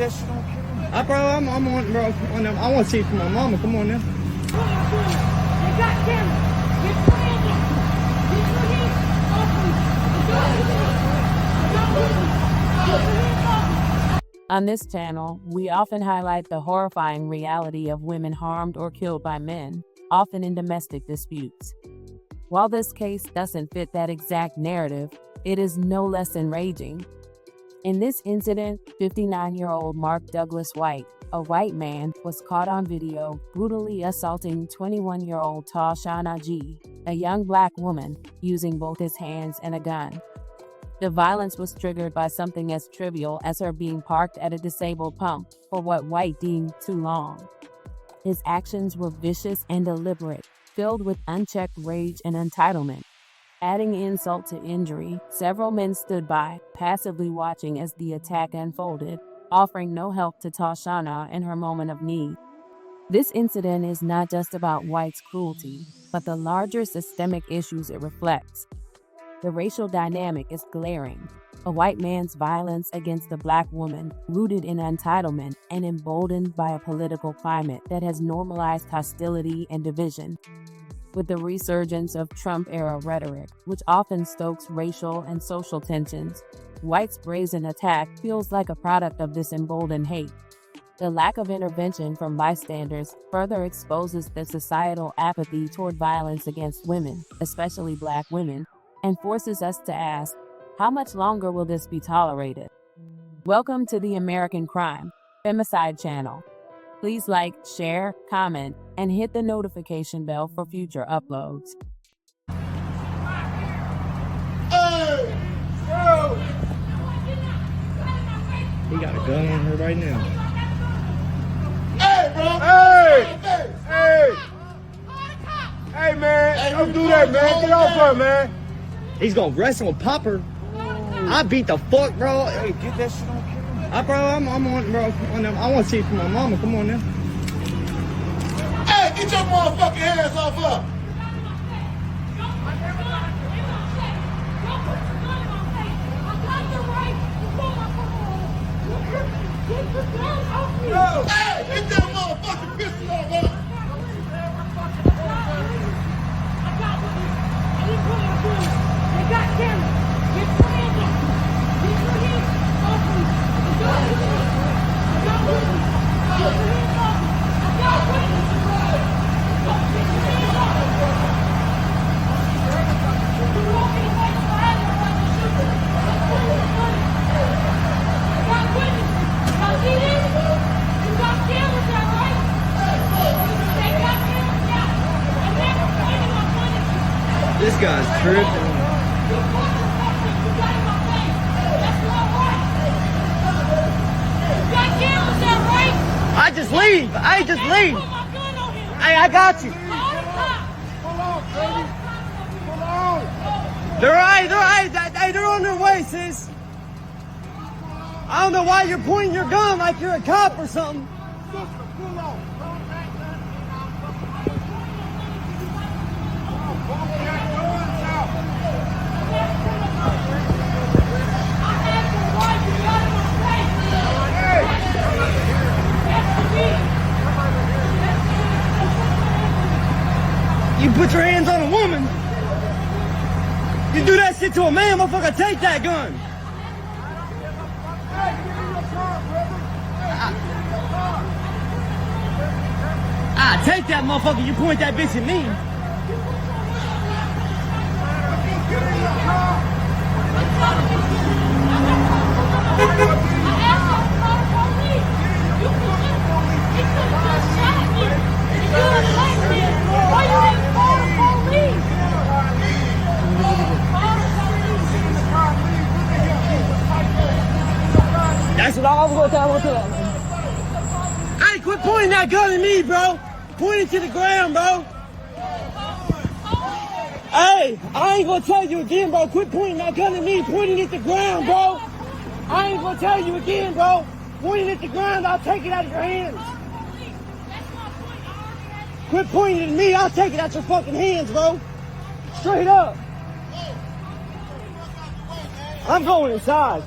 that shit on camera. Bro, I'm on, bro. I want to see it from my mama. Come on now. They got cameras. Get your hands up. Get your hands off. On this channel, we often highlight the horrifying reality of women harmed or killed by men, often in domestic disputes. While this case doesn't fit that exact narrative, it is no less enraging. In this incident, 59-year-old Mark Douglas White, a white man, was caught on video brutally assaulting 21-year-old Tashauna Gooch, a young black woman, using both his hands and a gun. The violence was triggered by something as trivial as her being parked at a disabled pump for what White deemed too long. His actions were vicious and deliberate, filled with unchecked rage and entitlement. Adding insult to injury, several men stood by, passively watching as the attack unfolded, offering no help to Tashauna in her moment of need. This incident is not just about White's cruelty, but the larger systemic issues it reflects. The racial dynamic is glaring. A white man's violence against a black woman, rooted in entitlement and emboldened by a political climate that has normalized hostility and division. With the resurgence of Trump-era rhetoric, which often stokes racial and social tensions, White's brazen attack feels like a product of this emboldened hate. The lack of intervention from bystanders further exposes the societal apathy toward violence against women, especially black women, and forces us to ask, how much longer will this be tolerated? Welcome to the American Crime Femicide channel. Please like, share, comment, and hit the notification bell for future uploads. Hey! Bro! He got a gun on her right now. Hey, bro! Hey! Hey! Hey, man! Hey, Don't do that, man! Get off her, man! He's gonna wrestle and pop her. I beat the fuck, bro. Hey, get that shit on camera. Bro, I'm on, bro. I want to see it from my mama. Come on now. Hey, get your motherfucking hands off her! No! Hey, get that motherfucking pistol off her! They got cameras. Get your hands up. Get your hands off me. I got witnesses. Get your hands off me. I got witnesses. Get your hands off me. You want me to fight the fire or fight the shooter? I got witnesses. Now see this? You got cameras out, right? They got cameras out. And they're complaining on punishment. This guy's tripping. I just leave. I just leave. Hey, I got you. Hold on, baby! Hold on! They're on their way, sis. I don't know why you're pointing your gun like you're a cop or something. Sister, pull off! You put your hands on a woman. You do that shit to a man, motherfucker, take that gun. Hey, get in your car, brother! Take that motherfucker, you point that bitch at me. Get in your car! That's what I was gonna tell. Hey, quit pointing that gun at me, bro. Point it to the ground, bro. Hey, I ain't gonna tell you again, bro. Quit pointing that gun at me. Pointing it at the ground, bro. I ain't gonna tell you again, bro. Pointing it at the ground, I'll take it out of your hands. Quit pointing it at me, I'll take it out your fucking hands, bro. Straight up. I'm going inside.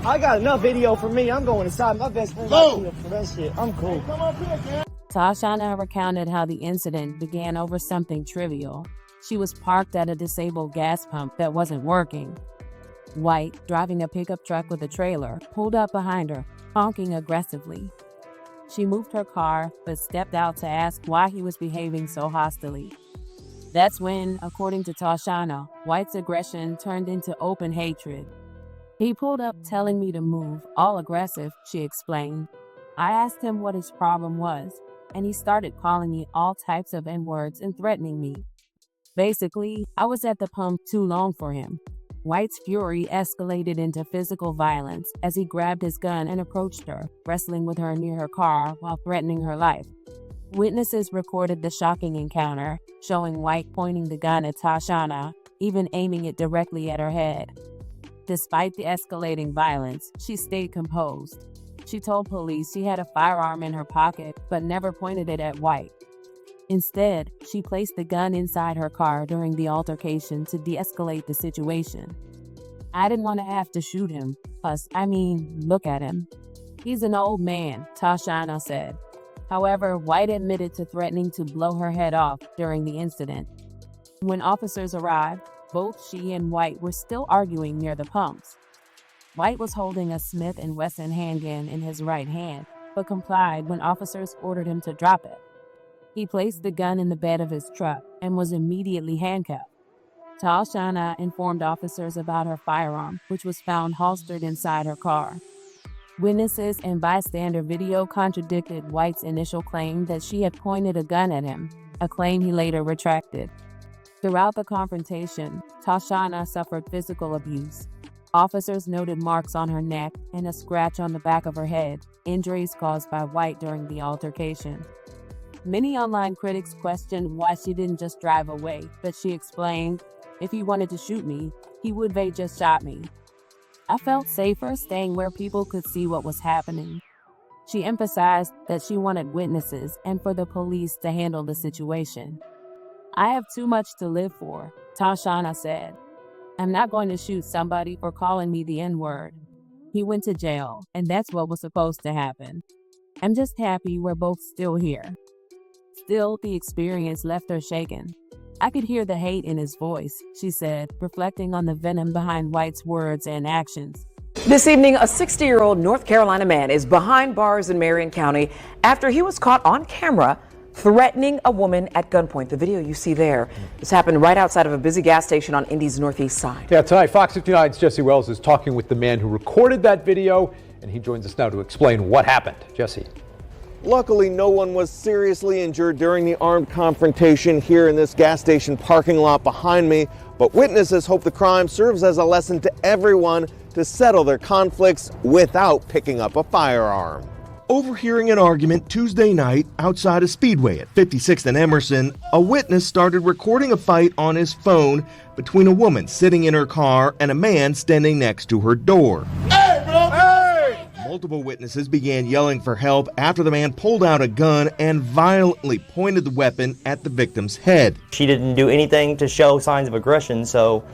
I got enough video for me. I'm going inside. My best friend got killed for that shit. I'm cool. Come up here, man. Tashauna recounted how the incident began over something trivial. She was parked at a disabled gas pump that wasn't working. White, driving a pickup truck with a trailer, pulled up behind her, honking aggressively. She moved her car, but stepped out to ask why he was behaving so hostilely. That's when, according to Tashauna, White's aggression turned into open hatred. He pulled up telling me to move, all aggressive, she explained. I asked him what his problem was, and he started calling me all types of N-words and threatening me. Basically, I was at the pump too long for him. White's fury escalated into physical violence as he grabbed his gun and approached her, wrestling with her near her car while threatening her life. Witnesses recorded the shocking encounter, showing White pointing the gun at Tashauna, even aiming it directly at her head. Despite the escalating violence, she stayed composed. She told police she had a firearm in her pocket, but never pointed it at White. Instead, she placed the gun inside her car during the altercation to de-escalate the situation. I didn't want to have to shoot him. Plus, look at him. He's an old man, Tashauna said. However, White admitted to threatening to blow her head off during the incident. When officers arrived, both she and White were still arguing near the pumps. White was holding a Smith & Wesson handgun in his right hand, but complied when officers ordered him to drop it. He placed the gun in the bed of his truck and was immediately handcuffed. Tashauna informed officers about her firearm, which was found holstered inside her car. Witnesses and bystander video contradicted White's initial claim that she had pointed a gun at him, a claim he later retracted. Throughout the confrontation, Tashauna suffered physical abuse. Officers noted marks on her neck and a scratch on the back of her head, injuries caused by White during the altercation. Many online critics questioned why she didn't just drive away, but she explained, "If he wanted to shoot me, he would have just shot me. I felt safer staying where people could see what was happening." She emphasized that she wanted witnesses and for the police to handle the situation. "I have too much to live for," Tashauna said. "I'm not going to shoot somebody for calling me the N-word. He went to jail, and that's what was supposed to happen. I'm just happy we're both still here." Still, the experience left her shaken. "I could hear the hate in his voice," she said, reflecting on the venom behind White's words and actions. This evening, a 60-year-old North Carolina man is behind bars in Marion County after he was caught on camera threatening a woman at gunpoint. The video you see there, this happened right outside of a busy gas station on Indy's northeast side. Yeah, tonight, Fox 59's Jesse Wells is talking with the man who recorded that video, and he joins us now to explain what happened. Jesse. Luckily, no one was seriously injured during the armed confrontation here in this gas station parking lot behind me, but witnesses hope the crime serves as a lesson to everyone to settle their conflicts without picking up a firearm. Overhearing an argument Tuesday night outside a speedway at 56th and Emerson, a witness started recording a fight on his phone between a woman sitting in her car and a man standing next to her door. Hey, bro! Hey! Multiple witnesses began yelling for help after the man pulled out a gun and violently pointed the weapon at the victim's head. She didn't do anything to show signs of aggression, so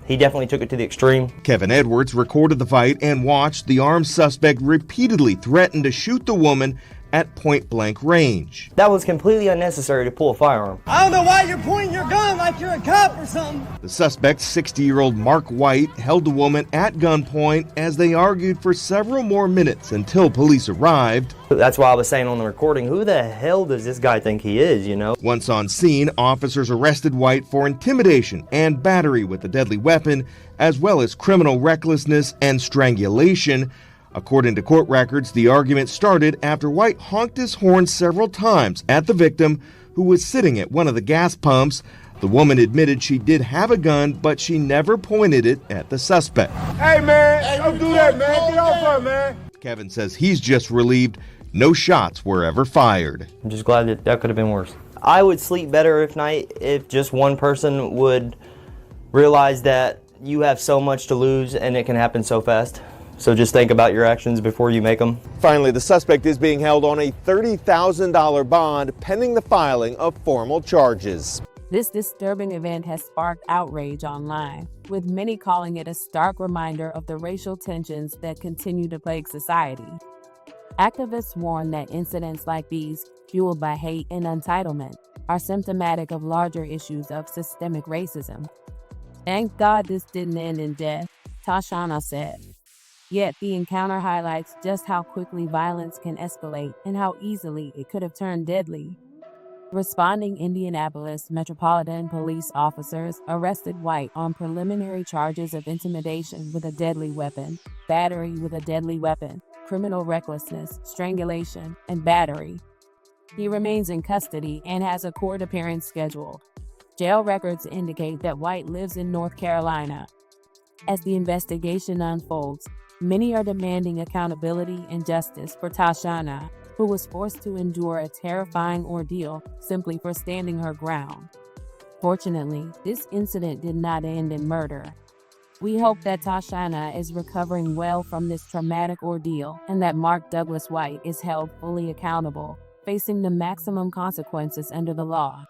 he definitely took it to the extreme. Kevin Edwards recorded the fight and watched the armed suspect repeatedly threaten to shoot the woman at point-blank range. That was completely unnecessary to pull a firearm. I don't know why you're pointing your gun like you're a cop or something. The suspect, 60-year-old Mark White, held the woman at gunpoint as they argued for several more minutes until police arrived. That's why I was saying on the recording, who the hell does this guy think he is, you know? Once on scene, officers arrested White for intimidation and battery with a deadly weapon, as well as criminal recklessness and strangulation. According to court records, the argument started after White honked his horn several times at the victim, who was sitting at one of the gas pumps. The woman admitted she did have a gun, but she never pointed it at the suspect. Hey, man, don't do that, man. Get off her, man. Kevin says he's just relieved no shots were ever fired. I'm just glad that could have been worse. I would sleep better if just one person would realize that you have so much to lose and it can happen so fast. So just think about your actions before you make them. Finally, the suspect is being held on a $30,000 bond pending the filing of formal charges. This disturbing event has sparked outrage online, with many calling it a stark reminder of the racial tensions that continue to plague society. Activists warn that incidents like these, fueled by hate and entitlement, are symptomatic of larger issues of systemic racism. "Thank God this didn't end in death," Tashauna said. Yet the encounter highlights just how quickly violence can escalate and how easily it could have turned deadly. Responding Indianapolis Metropolitan Police officers arrested White on preliminary charges of intimidation with a deadly weapon, battery with a deadly weapon, criminal recklessness, strangulation, and battery. He remains in custody and has a court appearance scheduled. Jail records indicate that White lives in North Carolina. As the investigation unfolds, many are demanding accountability and justice for Tashauna, who was forced to endure a terrifying ordeal simply for standing her ground. Fortunately, this incident did not end in murder. We hope that Tashauna is recovering well from this traumatic ordeal and that Mark Douglas White is held fully accountable, facing the maximum consequences under the law.